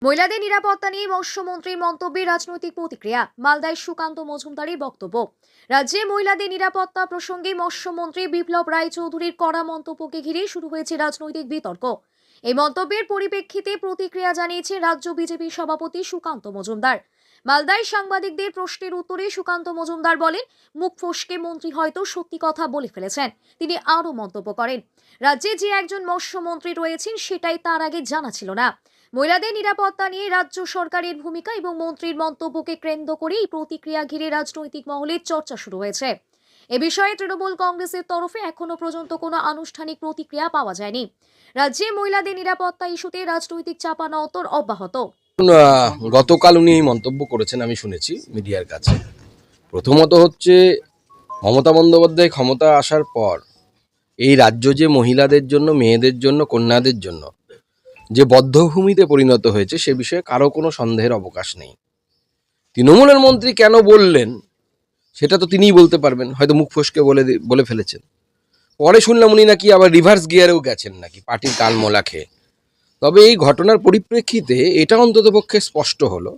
মহিলাদের নিরাপত্তা নিয়ে মৎস্যমন্ত্রীর মন্তব্যে রাজনৈতিক প্রতিক্রিয়া। মালদায় সুকান্ত মজুমদারের বক্তব্য। রাজ্যে মহিলাদের নিরাপত্তা প্রসঙ্গে মৎস্যমন্ত্রী বিপ্লব রায়চৌধুরীর কড়া মন্তব্যকে ঘিরে শুরু হয়েছে রাজনৈতিক বিতর্ক। এই মন্তব্যের পরিপ্রেক্ষিতে প্রতিক্রিয়া জানিয়েছে রাজ্য বিজেপি সভাপতি সুকান্ত মজুমদার। মালদায় সাংবাদিকদের প্রশ্নের উত্তরে সুকান্ত মজুমদার বলেন, মুখ ফসকে মন্ত্রী হয়তো সত্যি কথা বলে ফেলেছেন। তিনি আরও মন্তব্য করেন, রাজ্যে যে একজন মৎস্যমন্ত্রী রয়েছেন সেটাই তার আগে জানা ছিল না। মহিলাদের নিরাপত্তা নিয়ে রাজ্য সরকারের ভূমিকা এবং মন্ত্রীর মন্তব্যকে কেন্দ্র করে এই প্রতিক্রিয়া ঘিরে রাজনৈতিক মহলে চর্চা শুরু হয়েছে। এ বিষয়ে তৃণমূল কংগ্রেসের তরফে এখনো পর্যন্ত কোনো আনুষ্ঠানিক প্রতিক্রিয়া পাওয়া যায়নি। রাজ্যে মহিলাদের নিরাপত্তা ইস্যুতে রাজনৈতিক চাপানোতর অব্যাহত। গতকাল উনি এই মন্তব্য করেছেন, আমি শুনেছি মিডিয়ার কাছে। প্রথমত হচ্ছে, মমতা বন্দ্যোপাধ্যায় ক্ষমতা আসার পর এই রাজ্য যে মহিলাদের জন্য, মেয়েদের জন্য, কন্যাদের জন্য যে বদ্ধভূমিতে পরিণত হয়েছে সে বিষয়ে কারো কোনো সন্দেহের অবকাশ নেই। তৃণমূলের মন্ত্রী কেন বললেন সেটা তো তিনিই বলতে পারবেন, হয়তো মুখ ফসকে বলে ফেলেছেন। পরে শুনলাম উনি নাকি আবার রিভার্স গিয়ারেও গেছেন নাকি, পার্টির কালমোলা খেয়ে। তবে এই ঘটনার পরিপ্রেক্ষিতে এটা অন্ততপক্ষে স্পষ্ট হলো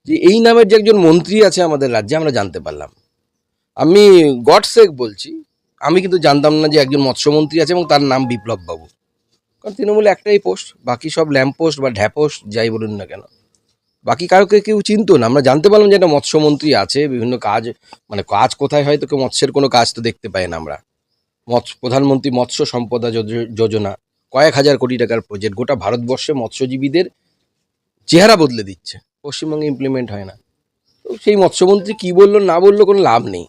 যে এই নামের যে একজন মন্ত্রী আছে আমাদের রাজ্যে, আমরা জানতে পারলাম। আমি গডসেক বলছি, আমি কিন্তু জানতাম না যে একজন মৎস্যমন্ত্রী আছে এবং তার নাম বিপ্লব বাবু। কারণ তৃণমূলে একটাই পোস্ট, বাকি সব ল্যাম্প পোস্ট বা ঢ্যাপোস্ট যাই বলুন না কেন, বাকি কাউকে কেউ চিনতো না। আমরা জানতে পারলাম যে একটা মৎস্যমন্ত্রী আছে, বিভিন্ন কাজ, মানে কাজ কোথায় হয়তো কেউ মৎস্যের কোনো কাজ তো দেখতে পাই না আমরা। প্রধানমন্ত্রী মৎস্য সম্পদা যোজনা, কয়েক হাজার কোটি টাকার প্রজেক্ট, গোটা ভারতবর্ষে মৎস্যজীবীদের চেহারা বদলে দিচ্ছে, পশ্চিমবঙ্গে ইমপ্লিমেন্ট হয় না। তো সেই মৎস্যমন্ত্রী কি বললো না বললো কোনো লাভ নেই।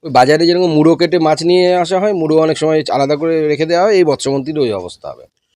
ওই বাজারে যেরকম মুড়ো কেটে মাছ নিয়ে আসা হয়, মুড়ো অনেক সময় আলাদা করে রেখে দেওয়া হয়, এই মৎস্যমন্ত্রীর ওই অবস্থা হবে।